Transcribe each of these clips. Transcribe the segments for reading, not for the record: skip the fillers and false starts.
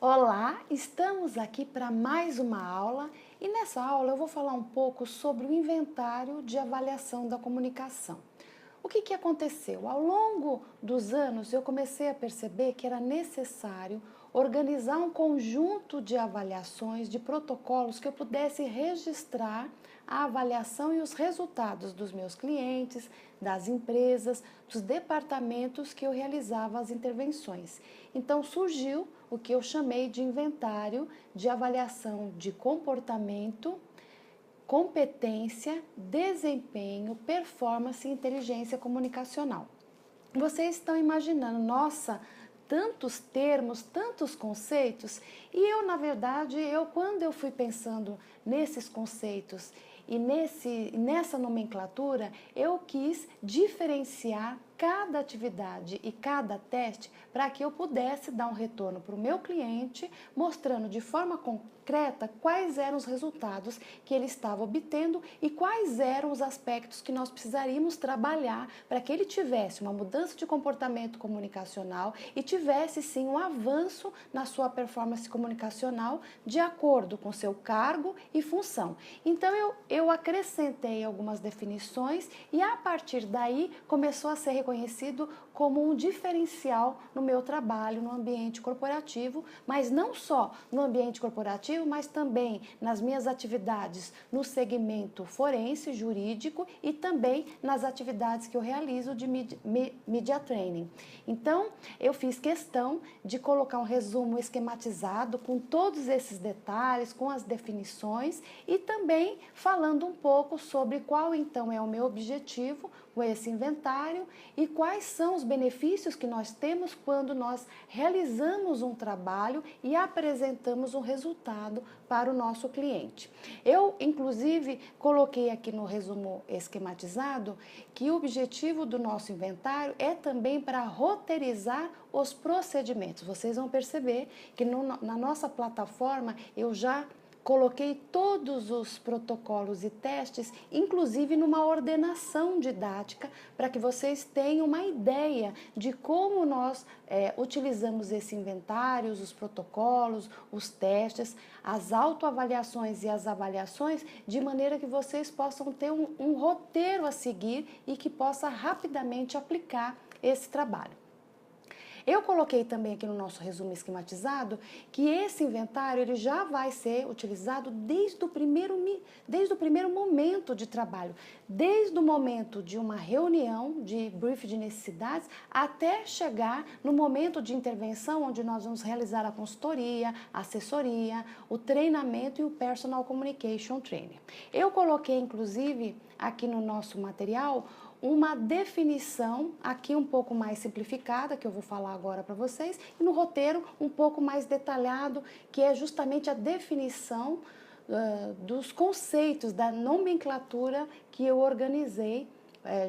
Olá, estamos aqui para mais uma aula e nessa aula eu vou falar um pouco sobre o inventário de avaliação da comunicação. O que aconteceu? Ao longo dos anos eu comecei a perceber que era necessário organizar um conjunto de avaliações, de protocolos que eu pudesse registrar a avaliação e os resultados dos meus clientes, das empresas, dos departamentos que eu realizava as intervenções. Então surgiu o que eu chamei de inventário de avaliação de comportamento, competência, desempenho, performance e inteligência comunicacional. Vocês estão imaginando, nossa, tantos termos, tantos conceitos, e eu, na verdade, quando eu fui pensando nesses conceitos e nessa nomenclatura, eu quis diferenciar cada atividade e cada teste para que eu pudesse dar um retorno para o meu cliente, mostrando de forma concreta quais eram os resultados que ele estava obtendo e quais eram os aspectos que nós precisaríamos trabalhar para que ele tivesse uma mudança de comportamento comunicacional e tivesse sim um avanço na sua performance comunicacional de acordo com seu cargo e função. Então eu acrescentei algumas definições e a partir daí começou a ser reconhecido como um diferencial no meu trabalho no ambiente corporativo, mas não só no ambiente corporativo, mas também nas minhas atividades no segmento forense, jurídico e também nas atividades que eu realizo de media training. Então, eu fiz questão de colocar um resumo esquematizado com todos esses detalhes, com as definições e também falando um pouco sobre qual então é o meu objetivo com esse inventário e quais são os benefícios que nós temos quando nós realizamos um trabalho e apresentamos um resultado para o nosso cliente. Eu, inclusive, coloquei aqui no resumo esquematizado que o objetivo do nosso inventário é também para roteirizar os procedimentos. Vocês vão perceber que na nossa plataforma eu já coloquei todos os protocolos e testes, inclusive numa ordenação didática, para que vocês tenham uma ideia de como nós utilizamos esse inventário, os protocolos, os testes, as autoavaliações e as avaliações, de maneira que vocês possam ter um roteiro a seguir e que possa rapidamente aplicar esse trabalho. Eu coloquei também aqui no nosso resumo esquematizado que esse inventário ele já vai ser utilizado desde o primeiro momento de trabalho, desde o momento de uma reunião de brief de necessidades até chegar no momento de intervenção onde nós vamos realizar a consultoria, a assessoria, o treinamento e o personal communication training. Eu coloquei inclusive aqui no nosso material uma definição aqui um pouco mais simplificada, que eu vou falar agora para vocês, e no roteiro um pouco mais detalhado, que é justamente a definição dos conceitos, da nomenclatura que eu organizei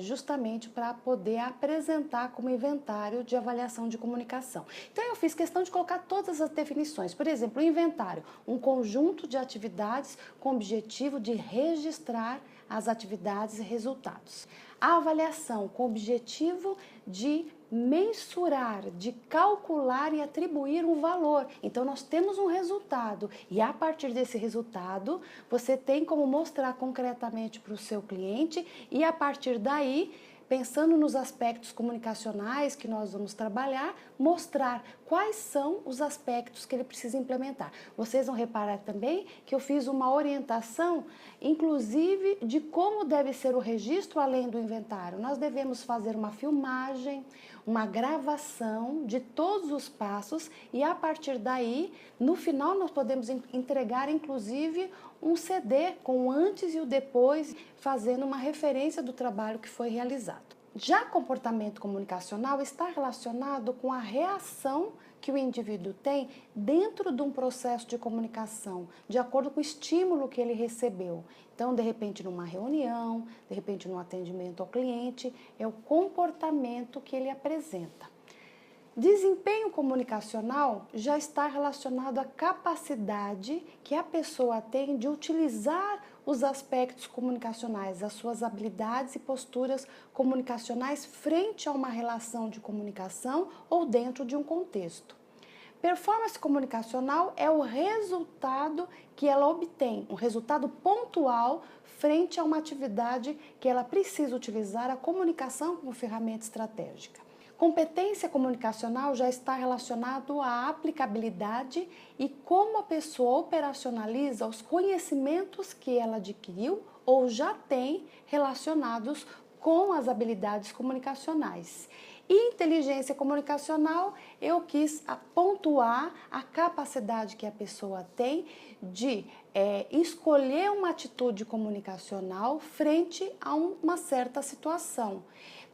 justamente para poder apresentar como inventário de avaliação de comunicação. Então eu fiz questão de colocar todas as definições. Por exemplo, o inventário, um conjunto de atividades com o objetivo de registrar as atividades e resultados. A avaliação com o objetivo de mensurar, de calcular e atribuir um valor. Então nós temos um resultado e a partir desse resultado você tem como mostrar concretamente para o seu cliente e a partir daí, pensando nos aspectos comunicacionais que nós vamos trabalhar, mostrar quais são os aspectos que ele precisa implementar. Vocês vão reparar também que eu fiz uma orientação, inclusive, de como deve ser o registro além do inventário. Nós devemos fazer uma filmagem, uma gravação de todos os passos e a partir daí, no final, nós podemos entregar, inclusive, um CD com o antes e o depois, fazendo uma referência do trabalho que foi realizado. Já comportamento comunicacional está relacionado com a reação que o indivíduo tem dentro de um processo de comunicação, de acordo com o estímulo que ele recebeu. Então, de repente, numa reunião, de repente, num atendimento ao cliente, é o comportamento que ele apresenta. Desempenho comunicacional já está relacionado à capacidade que a pessoa tem de utilizar os aspectos comunicacionais, as suas habilidades e posturas comunicacionais frente a uma relação de comunicação ou dentro de um contexto. Performance comunicacional é o resultado que ela obtém, um resultado pontual frente a uma atividade que ela precisa utilizar a comunicação como ferramenta estratégica. Competência comunicacional já está relacionado à aplicabilidade e como a pessoa operacionaliza os conhecimentos que ela adquiriu ou já tem relacionados com as habilidades comunicacionais. E inteligência comunicacional, eu quis pontuar a capacidade que a pessoa tem de escolher uma atitude comunicacional frente a uma certa situação.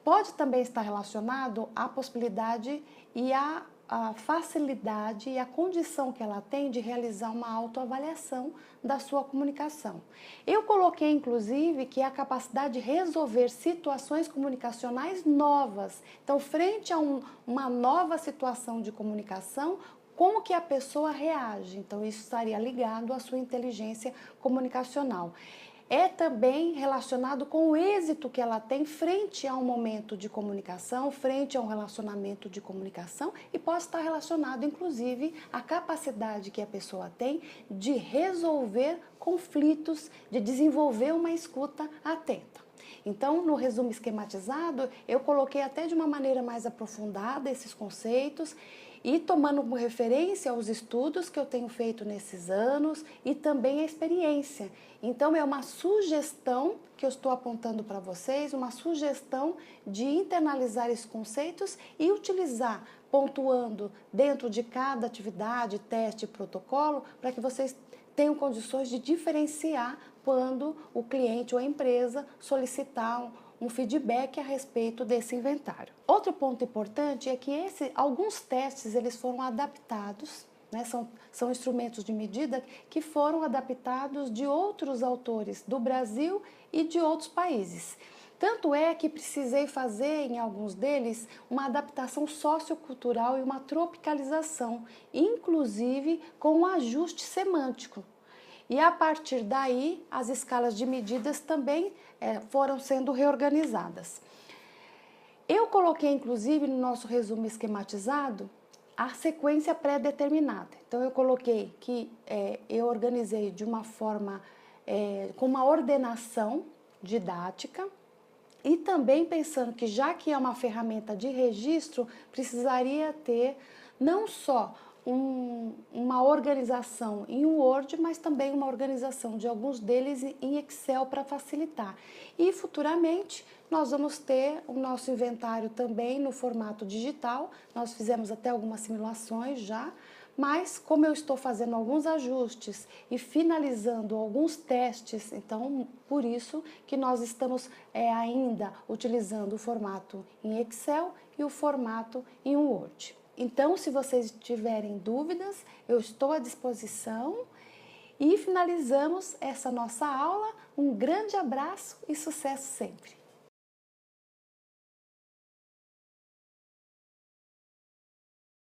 Pode também estar relacionado à possibilidade e à facilidade e a condição que ela tem de realizar uma autoavaliação da sua comunicação. Eu coloquei, inclusive, que é a capacidade de resolver situações comunicacionais novas. Então, frente a uma nova situação de comunicação, como que a pessoa reage? Então, isso estaria ligado à sua inteligência comunicacional. É também relacionado com o êxito que ela tem frente a um momento de comunicação, frente a um relacionamento de comunicação e pode estar relacionado, inclusive, à capacidade que a pessoa tem de resolver conflitos, de desenvolver uma escuta atenta. Então, no resumo esquematizado, eu coloquei até de uma maneira mais aprofundada esses conceitos e tomando como referência os estudos que eu tenho feito nesses anos e também a experiência. Então, é uma sugestão que eu estou apontando para vocês, uma sugestão de internalizar esses conceitos e utilizar, pontuando dentro de cada atividade, teste e protocolo, para que vocês tenham condições de diferenciar quando o cliente ou a empresa solicitar um feedback a respeito desse inventário. Outro ponto importante é que alguns testes eles foram adaptados, né? São instrumentos de medida que foram adaptados de outros autores do Brasil e de outros países. Tanto é que precisei fazer, em alguns deles, uma adaptação sociocultural e uma tropicalização, inclusive com um ajuste semântico. E a partir daí, as escalas de medidas também foram sendo reorganizadas. Eu coloquei, inclusive, no nosso resumo esquematizado, a sequência pré-determinada. Então, eu coloquei que eu organizei de uma forma, com uma ordenação didática, e também pensando que, já que é uma ferramenta de registro, precisaria ter não só uma organização em Word, mas também uma organização de alguns deles em Excel para facilitar. E futuramente nós vamos ter o nosso inventário também no formato digital. Nós fizemos até algumas simulações já, mas como eu estou fazendo alguns ajustes e finalizando alguns testes, então por isso que nós estamos ainda utilizando o formato em Excel e o formato em Word. Então, se vocês tiverem dúvidas, eu estou à disposição e finalizamos essa nossa aula. Um grande abraço e sucesso sempre!